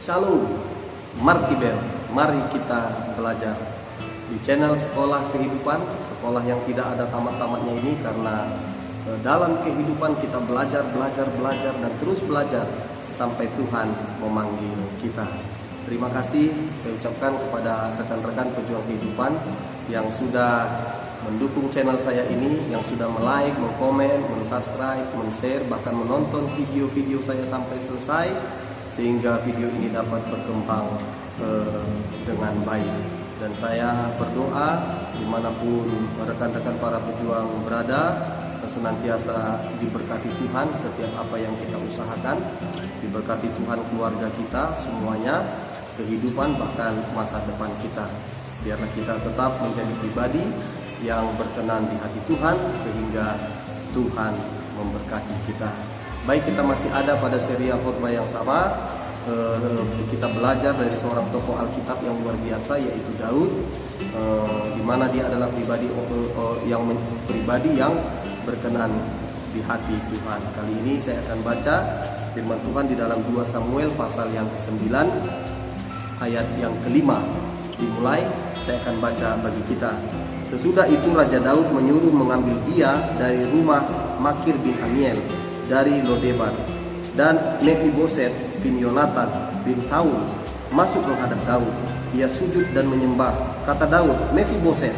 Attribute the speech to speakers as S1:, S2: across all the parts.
S1: Shalom, Markibel, mari kita belajar di channel Sekolah Kehidupan, sekolah yang tidak ada tamat-tamatnya ini, karena dalam kehidupan kita belajar dan terus belajar sampai Tuhan memanggil kita. Terima kasih saya ucapkan kepada rekan-rekan pejuang kehidupan yang sudah mendukung channel saya ini, yang sudah like, mengkomen, mensubscribe, men-share, bahkan menonton video-video saya sampai selesai, sehingga video ini dapat berkembang dengan baik. Dan saya berdoa dimanapun rekan-rekan para pejuang berada, senantiasa diberkati Tuhan setiap apa yang kita usahakan, diberkati Tuhan keluarga kita semuanya, kehidupan bahkan masa depan kita. Biarlah kita tetap menjadi pribadi yang berkenan di hati Tuhan, sehingga Tuhan memberkati kita. Baik, kita masih ada pada serial khotbah yang sama. Kita belajar dari seorang tokoh Alkitab yang luar biasa, yaitu Daud, di mana dia adalah pribadi yang berkenan di hati Tuhan. Kali ini saya akan baca firman Tuhan di dalam 2 Samuel pasal yang ke-9 ayat yang ke-5. Dimulai, saya akan baca bagi kita. Sesudah itu Raja Daud menyuruh mengambil dia dari rumah Makir bin Amiel dari Lodebar, dan Mephiboset bin Yonatan bin Saul masuk menghadap Daud. Ia sujud dan menyembah. Kata Daud, "Mephiboset."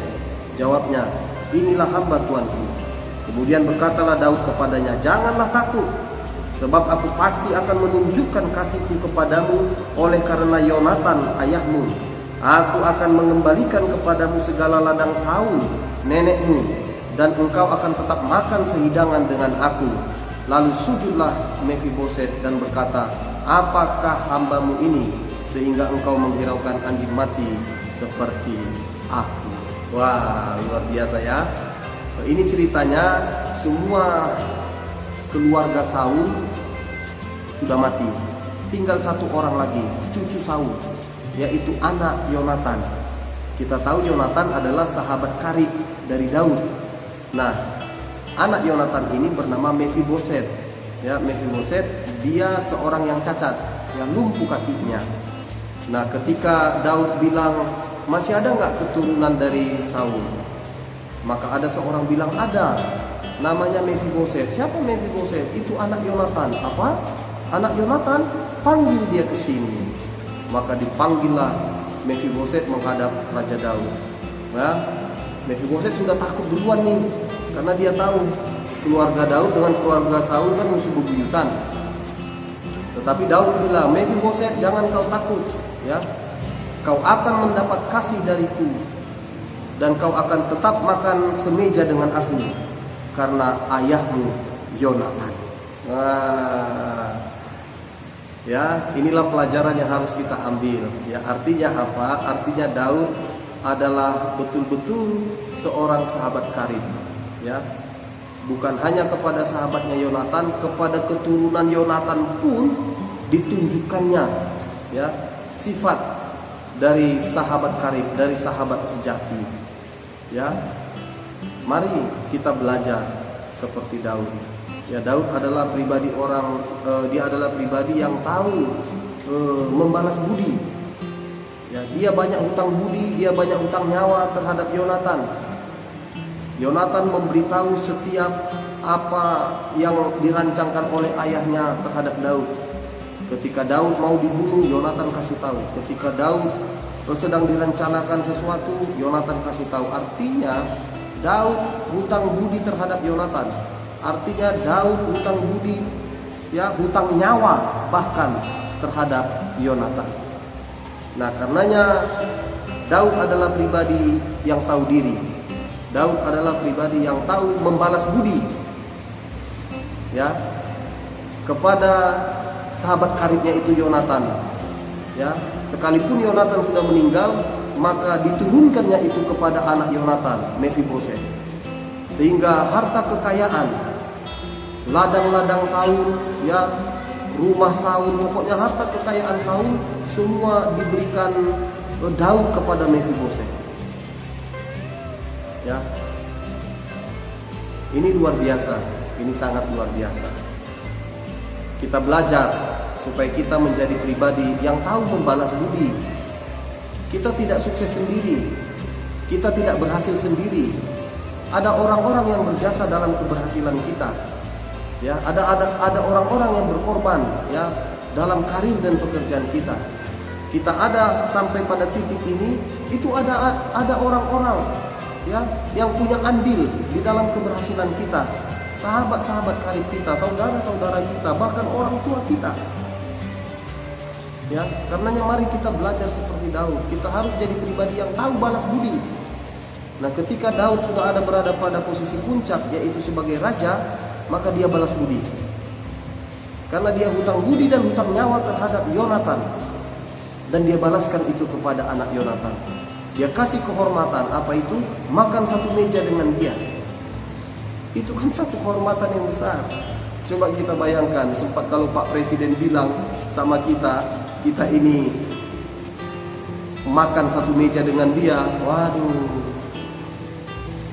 S1: Jawabnya, "Inilah hamba tuanku." Kemudian berkatalah Daud kepadanya, "Janganlah takut, sebab aku pasti akan menunjukkan kasihku kepadamu oleh karena Yonatan ayahmu. Aku akan mengembalikan kepadamu segala ladang Saul nenekmu, dan engkau akan tetap makan sehidangan dengan aku." Lalu sujudlah Mephiboset dan berkata, "Apakah hambamu ini sehingga engkau menghiraukan anjing mati seperti aku?" Wah, luar biasa ya. Ini ceritanya, semua keluarga Saul sudah mati. Tinggal satu orang lagi, cucu Saul, yaitu anak Yonatan. Kita tahu Yonatan adalah sahabat karib dari Daud. Nah, anak Yonatan ini bernama Mephiboset. Ya, Mephiboset dia seorang yang cacat, yang lumpuh kakinya. Nah, ketika Daud bilang, "Masih ada nggak keturunan dari Saul?" Maka ada seorang bilang, "Ada, namanya Mephiboset." "Siapa Mephiboset?" "Itu anak Yonatan." "Apa? Anak Yonatan? Panggil dia ke sini." Maka dipanggillah Mephiboset menghadap Raja Daud. Nah, Mephiboset sudah takut duluan nih, karena dia tahu keluarga Daud dengan keluarga Saul kan musuh bebuyutan. Tetapi Daud bilang, "Mephiboset, jangan kau takut, ya. Kau akan mendapat kasih dariku, dan kau akan tetap makan semeja dengan aku karena ayahmu Yonatan." Nah, ya, inilah pelajaran yang harus kita ambil. Ya, artinya apa? Artinya Daud adalah betul-betul seorang sahabat karib. Ya, bukan hanya kepada sahabatnya Yonatan, kepada keturunan Yonatan pun ditunjukkannya, ya, sifat dari sahabat karib, dari sahabat sejati. Ya, mari kita belajar seperti Daud. Ya, Daud adalah pribadi dia adalah pribadi yang tahu membalas budi. Ya, dia banyak hutang budi, dia banyak hutang nyawa terhadap Yonatan. Yonatan memberitahu setiap apa yang dirancangkan oleh ayahnya terhadap Daud. Ketika Daud mau dibunuh, Yonatan kasih tahu. Ketika Daud sedang direncanakan sesuatu, Yonatan kasih tahu. Artinya Daud hutang budi terhadap Yonatan. Artinya Daud hutang budi, ya, hutang nyawa bahkan terhadap Yonatan. Nah, karenanya Daud adalah pribadi yang tahu diri. Daud adalah pribadi yang tahu membalas budi, ya, kepada sahabat karibnya itu Yonatan. Ya, sekalipun Yonatan sudah meninggal, maka diturunkannya itu kepada anak Yonatan, Mephiboset, sehingga harta kekayaan, ladang-ladang Saul, ya, rumah Saul, pokoknya harta kekayaan Saul semua diberikan Daud kepada Mephiboset. Ya, ini luar biasa, ini sangat luar biasa. Kita belajar supaya kita menjadi pribadi yang tahu membalas budi. Kita tidak sukses sendiri, kita tidak berhasil sendiri. Ada orang-orang yang berjasa dalam keberhasilan kita. Ya, ada orang-orang yang berkorban ya dalam karir dan pekerjaan kita. Kita ada sampai pada titik ini, itu ada orang-orang ya yang punya andil di dalam keberhasilan kita. Sahabat-sahabat karib kita, saudara-saudara kita, bahkan orang tua kita. Ya, karenanya mari kita belajar seperti Daud. Kita harus jadi pribadi yang tahu balas budi. Nah, ketika Daud sudah berada pada posisi puncak, yaitu sebagai raja, maka dia balas budi. Karena dia hutang budi dan hutang nyawa terhadap Yonatan, dan dia balaskan itu kepada anak Yonatan. Dia kasih kehormatan, apa itu? Makan satu meja dengan dia. Itu kan satu kehormatan yang besar. Coba kita bayangkan, sempat kalau Pak Presiden bilang sama kita ini makan satu meja dengan dia, waduh.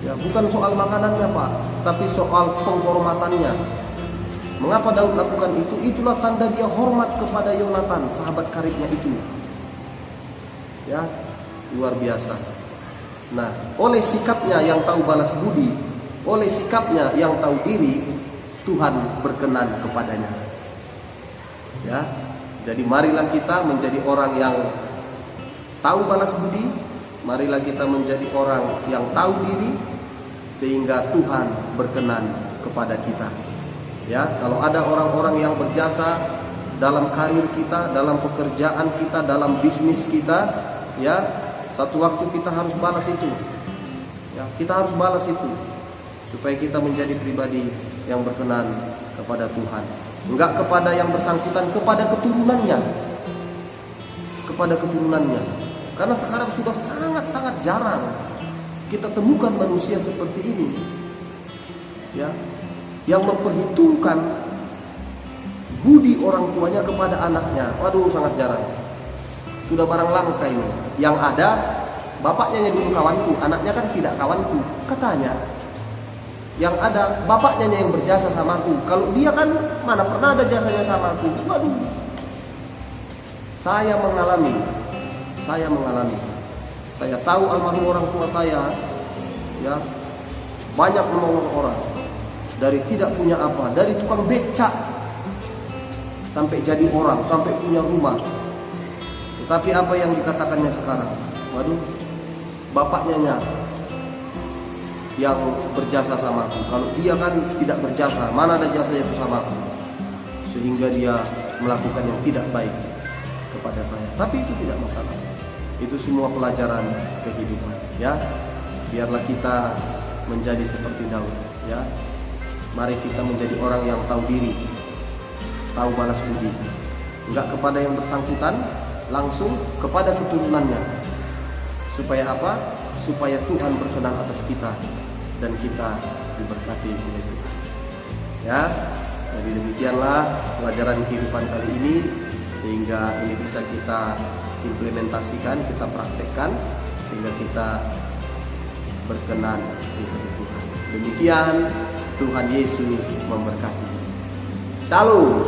S1: Ya, bukan soal makanannya Pak, tapi soal penghormatannya. Mengapa Daud lakukan itu? Itulah tanda dia hormat kepada Yonatan, sahabat karibnya itu. Ya, luar biasa. Nah, oleh sikapnya yang tahu balas budi, oleh sikapnya yang tahu diri, Tuhan berkenan kepadanya. Ya, jadi marilah kita menjadi orang yang tahu balas budi, marilah kita menjadi orang yang tahu diri, sehingga Tuhan berkenan kepada kita. Ya, kalau ada orang-orang yang berjasa dalam karir kita, dalam pekerjaan kita, dalam bisnis kita, ya, satu waktu kita harus balas itu. Ya, kita harus balas itu supaya kita menjadi pribadi yang berkenan kepada Tuhan. Enggak kepada yang bersangkutan, kepada keturunannya. Kepada keturunannya. Karena sekarang sudah sangat-sangat jarang kita temukan manusia seperti ini. Ya, yang memperhitungkan budi orang tuanya kepada anaknya. Waduh, sangat jarang. Sudah barang langka ini. Yang ada, bapaknya dulu kawanku, anaknya kan tidak kawanku, katanya. Yang ada, bapaknya yang berjasa sama aku. Kalau dia kan mana pernah ada jasanya sama aku. Waduh. Saya mengalami. Saya tahu almarhum orang tua saya, ya, banyak menolong orang. Dari tidak punya apa, dari tukang becak sampai jadi orang, sampai punya rumah. Tetapi apa yang dikatakannya sekarang? Waduh, bapaknya yang berjasa sama aku. Kalau dia kan tidak berjasa, mana ada jasanya itu sama aku, sehingga dia melakukan yang tidak baik kepada saya. Tapi itu tidak masalah. Itu semua pelajaran kehidupan. Ya, biarlah kita menjadi seperti Daud. Ya, mari kita menjadi orang yang tahu diri, tahu balas budi. Enggak kepada yang bersangkutan, langsung kepada keturunannya. Supaya apa? Supaya Tuhan berkenan atas kita dan kita diberkati oleh Tuhan. Ya, jadi demikianlah pelajaran kehidupan kali ini, sehingga ini bisa kita implementasikan, kita praktekkan, sehingga kita berkenan di hadapan Tuhan. Demikian, Tuhan Yesus memberkati. Shalom.